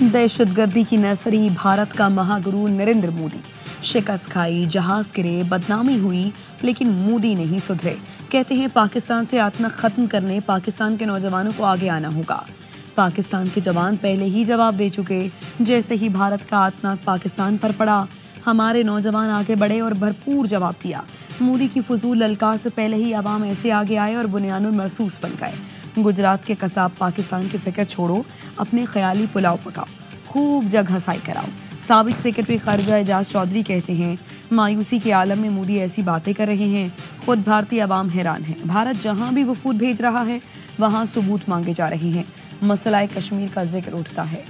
दहशत गर्दी की नर्सरी भारत का महागुरु नरेंद्र मोदी। शिकस्त खाई, जहाज गिरे, बदनामी हुई, लेकिन मोदी नहीं सुधरे। कहते हैं पाकिस्तान से आतंक खत्म करने पाकिस्तान के नौजवानों को आगे आना होगा। पाकिस्तान के जवान पहले ही जवाब दे चुके। जैसे ही भारत का आतंक पाकिस्तान पर पड़ा, हमारे नौजवान आगे बढ़े और भरपूर जवाब दिया। मोदी की फजूल ललकार से पहले ही अवाम ऐसे आगे आए और बुनियानुल मरसूस बन गए। गुजरात के कसाब पाकिस्तान की फिक्र छोड़ो, अपने ख्याली पुलाव पकाओ, खूब जगह हसाई कराओ। साबिक सेक्रेटरी खारजा एजाज चौधरी कहते हैं, मायूसी के आलम में मोदी ऐसी बातें कर रहे हैं, खुद भारतीय अवाम हैरान है। भारत जहां भी वफूद भेज रहा है, वहां सबूत मांगे जा रहे हैं। मसला कश्मीर का जिक्र उठता है।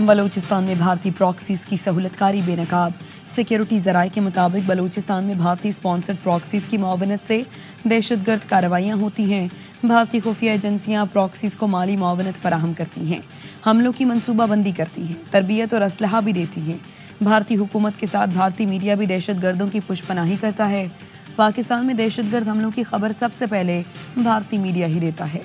बलूचिस्तान में भारतीय प्रॉक्सीज की सहूलतकारी बेनकाब। सिक्योरिटी ज़राए के मुताबिक बलूचिस्तान में भारतीय स्पॉन्सर्ड प्रॉक्सीज की मुआवनत से दहशतगर्द कार्रवाइयाँ होती हैं। भारतीय खुफिया एजेंसियाँ प्रॉक्सीज को माली मुआवनत फराहम करती हैं, हमलों की मनसूबाबंदी करती हैं, तरबियत और असलहा भी देती हैं। भारतीय हुकूमत के साथ भारतीय मीडिया भी दहशतगर्दों की पुष्पनाही करता है। पाकिस्तान में दहशतगर्द हमलों की खबर सबसे पहले भारतीय मीडिया ही देता है।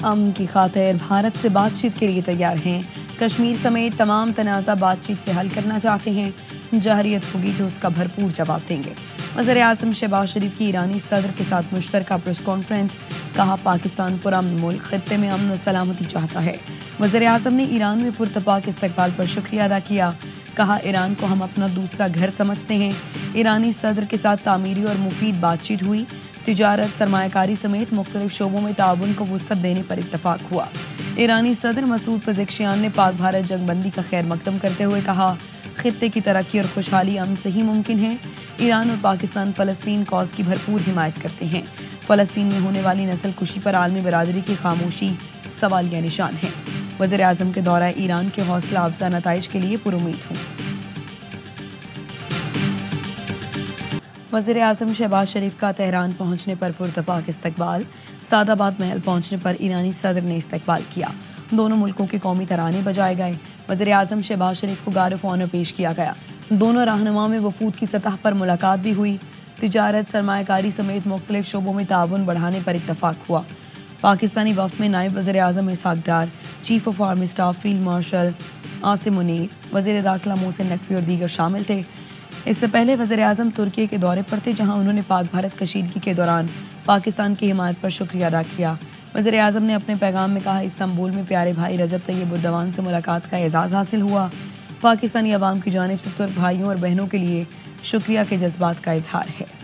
अमन की खातिर भारत से बातचीत के लिए तैयार हैं। कश्मीर समेत तमाम तनाज़ा बातचीत से हल करना चाहते हैं। जहरियत होगी तो उसका भरपूर जवाब देंगे। वज़ीर-ए-आज़म शहबाज शरीफ की ईरानी सदर के साथ मुश्तरका प्रेस कॉन्फ्रेंस। कहा, पाकिस्तान पुरअमन मुल्क खित्ते में अमन और सलामती चाहता है। वज़ीर-ए-आज़म ने ईरान में पुरतपाक इस्तकबाल पर शुक्रिया अदा किया। कहा, ईरान को हम अपना दूसरा घर समझते हैं। ईरानी सदर के साथ तामीरी और मुफीद बातचीत हुई। तिजारत, सरमायाकारी समेत मुख्तलिफ शोबों में ताउन को वुसअत देने पर इत्तफाक हुआ। ईरानी सदर मसूद पज़ेश्कियान ने पाक भारत जंगबंदी का खैर मकदम करते हुए कहा, खित्ते की तरक्की और खुशहाली अमन से ही मुमकिन है। ईरान और पाकिस्तान फ़लस्तीन कॉज की भरपूर हिमायत करते हैं। फ़लस्तीन में होने वाली नस्ल कुशी पर आलमी बरादरी की खामोशी सवालिया निशान है। वज़ीर-ए-आज़म के दौरा ईरान के हौसला अफजा नताइज के लिए पुरुमीद हूँ। वज़ीर-ए-आज़म शहबाज शरीफ का तेहरान पहुंचने पर पुरतपाक इस्तकबाल। सादाबाद महल पहुंचने पर ईरानी सदर ने इस्तकबाल किया। दोनों मुल्कों के कौमी तराने बजाए गए। वज़ीर-ए-आज़म शहबाज शरीफ को गार्ड ऑफ ऑनर पेश किया गया। दोनों रहनुमाओं में वफूद की सतह पर मुलाकात भी हुई। तिजारत, सरमायाकारी समेत मुख्तलिफ शोबों में ताउन बढ़ाने पर इत्तफाक हुआ। पाकिस्तानी वफ़द में नायब वज़ीर-ए-आज़म Ishaq Dar, chief of army staff field marshal Asim Munir, वज़ीर दाखिला मोहसिन नकवी और दीगर शामिल थे। इससे पहले वज़ीर-ए-आज़म तुर्की के दौरे पर थे, जहां उन्होंने पाक भारत कशीदगी के दौरान पाकिस्तान की हिमायत पर शुक्रिया अदा किया। वज़ीर-ए-आज़म ने अपने पैगाम में कहा, इस्तांबुल में प्यारे भाई रजब तैयब उर्दवान से मुलाकात का एजाज़ हासिल हुआ। पाकिस्तानी अवाम की जानिब से तुर्क भाइयों और बहनों के लिए शुक्रिया के जज्बात का इजहार है।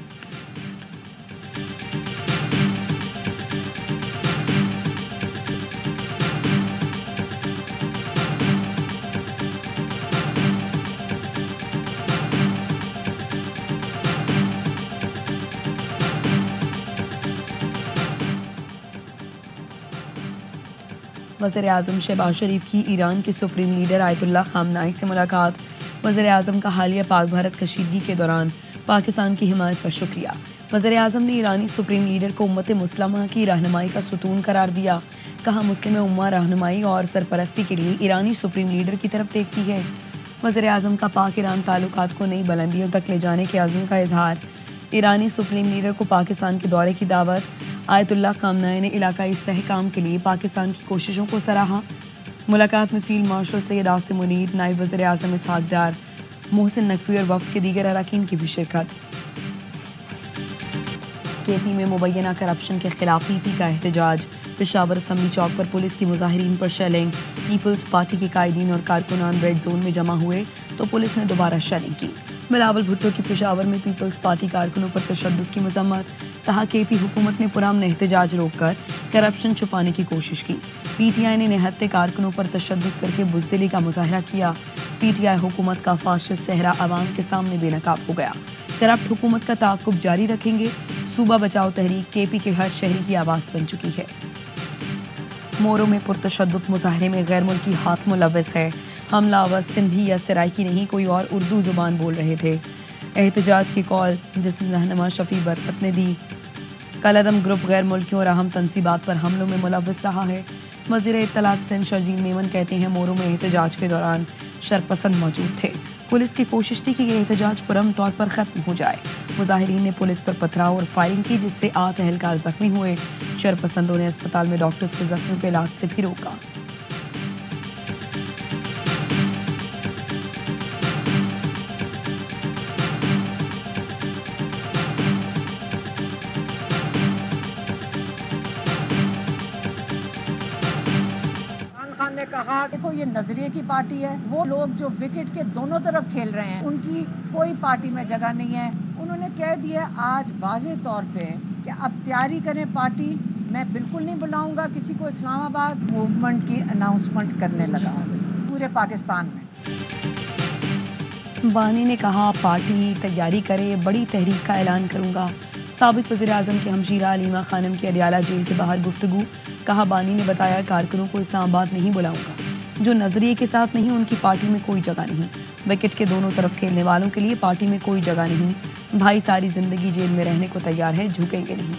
वज़ीर-ए-आज़म शहबाज शरीफ की ईरान के सुप्रीम लीडर आयतुल्लाह ख़ामनाई से मुलाकात। वज़ीर-ए-आज़म का हालिया पाक भारत कशीदगी के दौरान पाकिस्तान की हिमायत पर शुक्रिया। वज़ीर-ए-आज़म ने ईरानी सुप्रीम लीडर को उम्मत मुस्लिमा की रहनुमाई का सुतून करार दिया। कहा, मुस्लिम उम्मा रहनुमाई और सरपरस्ती के लिए ईरानी सुप्रीम लीडर की तरफ देखती है। वज़ीर-ए-आज़म का पाक ईरान ताल्लुकात को नई बुलंदियों तक ले जाने के अज़्म का इजहार। ईरानी सुप्रीम लीडर को पाकिस्तान के दौरे की दावत। आयतुल्लाह ख़ामनाई ने इलाकाई इस्तेहकाम के लिए पाकिस्तान की कोशिशों को सराहा। मुलाकात में फील्ड मार्शल सैयद आसिम मुनीर, नायब वज़ीर-ए-आज़म इसहाक डार, मोहसिन नकवी और वफ़द के दीगर अरकान की भी शिरकत। केपी में मुबैना करप्शन के खिलाफ पीपी का एहतजाज। पेशावर असम्बली चौक पर पुलिस की मुजाहिरीन पर शेलिंग। पीपल्स पार्टी के कायदीन और कारकुनान रेड जोन में जमा हुए तो पुलिस ने दोबारा शेलिंग की। बिलावल भुट्टो की पेशावर में पीपल्स पार्टी कारकुनों पर तशद्दुद की मजम्मत। कहा, केपी हुकूमत ने पुरअमन एहतजाज रोककर करप्शन छुपाने की कोशिश की। पीटीआई ने निहत्ते कारकुनों पर तशद्दुद करके बुज़दिली का मुजाहरा किया। पीटीआई हुकूमत का फाशिस्ट चेहरा अवाम के सामने बेनकाब हो गया। करप्ट हुकूमत का ताक़ुब जारी रखेंगे। सूबा बचाओ तहरीक केपी के हर शहरी की आवाज़ बन चुकी है। मोरो में पुरतशद्दुद मुजाहरे में गैर मुल्की हाथ मुलव्वस है। हमलावर सिंधी या सराइकी नहीं, कोई और उर्दू ज़ुबान बोल रहे थे। एहतजाज की कॉल जिसमें रहनुमा शफी बरकत ने दी। कलअदम ग्रुप गैर मुल्कियों और अहम तनसीबात पर हमलों में मुलव्वस रहा है। वज़ीर इत्तलात सिंध शर्जील मेमन कहते हैं, मोरो में एहतजाज के दौरान शरपसंद मौजूद थे। पुलिस की कोशिश थी कि ये एहतजाज पुरम तौर पर खत्म हो जाए। मुजाहिरीन ने पुलिस पर पथराव और फायरिंग की, जिससे 8 एहलकार जख्मी हुए। शरपसंदों ने अस्पताल में डॉक्टर्स को जख्मियों के इलाज से भी रोका। खान ने कहा देखो ये नजरिए की पार्टी है, वो लोग जो विकेट के दोनों तरफ खेल रहे हैं उनकी कोई पार्टी में जगह नहीं है। उन्होंने कह दिया आज वाज़े तौर पे कि अब तैयारी करें पार्टी, मैं बिल्कुल नहीं बुलाऊंगा किसी को इस्लामाबाद। मूवमेंट की अनाउंसमेंट करने लगा पूरे पाकिस्तान में। बानी ने कहा पार्टी तैयारी करे, बड़ी तहरीक का ऐलान करूंगा। साबिक वज़ीर आज़म के हमशीरा अलीमा खानम की अडियाला जेल के बाहर गुफ्तगू। कहा बानी ने बताया कारकुनों को इस्लामाबाद नहीं बुलाऊंगा, जो नजरिए के साथ नहीं उनकी पार्टी में कोई जगह नहीं। विकेट के दोनों तरफ खेलने वालों के लिए पार्टी में कोई जगह नहीं। भाई सारी जिंदगी जेल में रहने को तैयार है, झुकेंगे नहीं।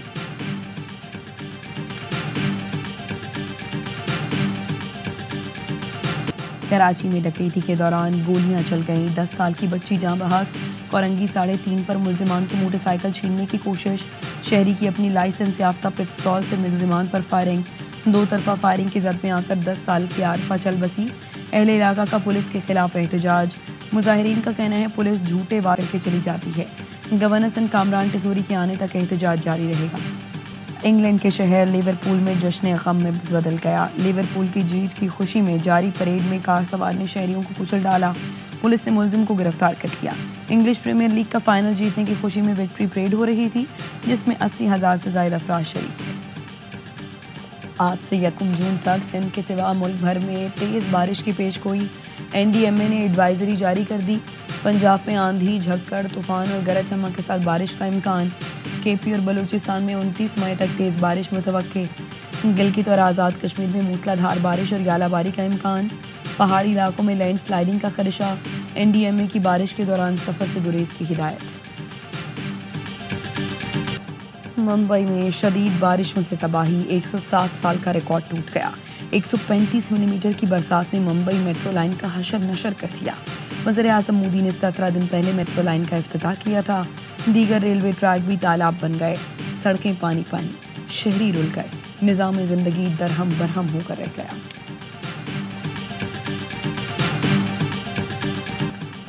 कराची में डकैती के दौरान गोलियां चल गईं, 10 साल की बच्ची जाँ बहक। कोरंगी 3.5 पर मुलजिमान की मोटरसाइकिल छीनने की कोशिश। शहरी की अपनी लाइसेंस याफ्ता पिस्तौल से मुलजिमान पर फायरिंग। 2 तरफा फायरिंग की जद में आकर 10 साल की आरफा चल बसी। अहले इलाका का पुलिस के खिलाफ एहतजाज। मुजाहिरीन का कहना है पुलिस झूठे वार करके चली जाती है। गवर्नर सन कामरान टिसोरी के आने तक एहतजाज जारी रहेगा। इंग्लैंड के शहर लिवरपूल में जश्न गम में बदल गया। लिवरपूल की जीत की खुशी में जारी परेड में कार सवार ने शहरियों को कुचल डाला। पुलिस ने मुलजिम को गिरफ्तार कर लिया। इंग्लिश प्रीमियर लीग का फाइनल जीतने की खुशी में विक्ट्री परेड हो रही थी, जिसमें 80,000 से ज्यादा अफराद शरीक थे। आज से 1 जून तक सिंध के सिवा मुल्क भर में तेज बारिश की पेशगोई। NDMA ने एडवाइजरी जारी कर दी। पंजाब में आंधी, झक्कड़, तूफान और गरज चमक के साथ बारिश का इम्कान। KP और बलूचिस्तान में 29 मई तक तेज बारिश मुतवक्के। गिलगित और आज़ाद कश्मीर में मूसलाधार बारिश और यालाबारी का इम्कान। पहाड़ी इलाकों में लैंड स्लाइडिंग का खदशा। NDMA की बारिश के दौरान सफर से गुरेज की हिदायत। मुंबई में शदीद बारिशों से तबाही, 107 साल का रिकॉर्ड टूट गया। 135 मिलीमीटर की बरसात ने मुंबई मेट्रो लाइन का हशर नशर कर दिया। वज़ीर आज़म मोदी ने 17 दिन पहले मेट्रो लाइन का इफ्तिताह किया था। दीगर रेलवे ट्रैक भी तालाब बन गए, सड़कें पानी पानी, शहरी रुल गए, निज़ाम ज़िंदगी दरहम बरहम होकर रह गया।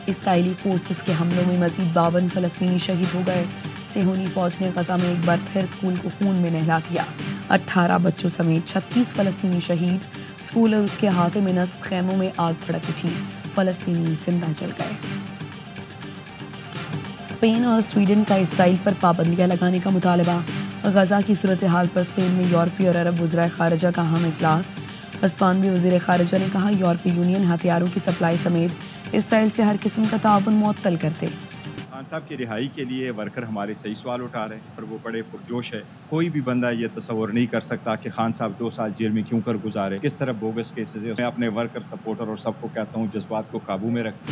इसराइली फोर्सेस के हमलों में मज़ीद 52 फ़लस्तीनी शहीद हो गए। सेहूनी फौज ने गज़ा में एक बार फिर स्कूल को खून में नहला दिया। 18 बच्चों समेत 36 फ़लस्तीनी शहीद। स्कूल और उसके अहाते में नस्ब खैमों में आग भड़क उठी, फ़लस्तीनी जिंदा जल गए। स्पेन और स्वीडन का इसराइल पर पाबंदियां लगाने का मुतालबा। गजा की सूरत हाल पर स्पेन में यूरोपीय और अरब वज़राए ख़ारिजा का अहम इजलास। हस्पानवी वज़ीर ख़ारिजा ने कहा यूरोपीय यूनियन हथियारों की सप्लाई समेत इसराइल से हर किस्म का ताउन मुअत्तल कर दे। खान साहब की रिहाई के लिए वर्कर हमारे सही सवाल उठा रहे हैं और वो बड़े पुरजोश है। कोई भी बंदा ये तस्वर नहीं कर सकता कि खान साहब 2 साल जेल में क्यों कर गुजारे, किस तरह बोगस केसेस है। मैं अपने वर्कर, सपोर्टर और सबको कहता हूँ जज्बात को काबू में रखें।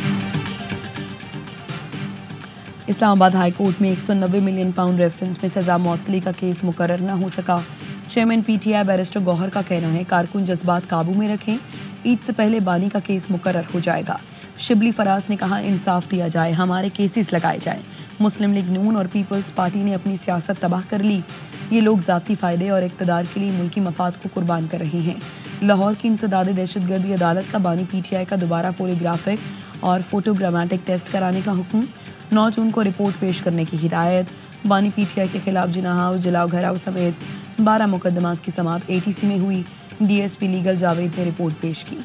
इस्लामाबाद हाई कोर्ट में 190 मिलियन पाउंड रेफरेंस में सजा मुअत्तली का केस मुकर्रर न हो सका। चेयरमैन PTI बैरिस्टर गौहर का कहना है कारकुन जज्बात काबू में रखें, ईद से पहले बानी का केस मुकर्रर हो जाएगा। शिबली फराज ने कहा इंसाफ दिया जाए, हमारे केसेस लगाए जाए। मुस्लिम लीग नून और पीपल्स पार्टी ने अपनी सियासत तबाह कर ली। ये लोग ज़ाती फ़ायदे और इक़्तिदार के लिए मुल्की मफाद को कुर्बान कर रहे हैं। लाहौर की इंसदाद दहशतगर्दी अदालत का बानी PTI का दोबारा पॉलीग्राफिक और फोटोग्रामेटिक टेस्ट कराने का हुक्म। 9 जून को रिपोर्ट पेश करने की हिदायत। बानी PTI के खिलाफ जिनाह और जलाओ घराव समेत 12 मुकदमात की समाअत ATC में हुई। DSP लीगल जावेद ने रिपोर्ट पेश की।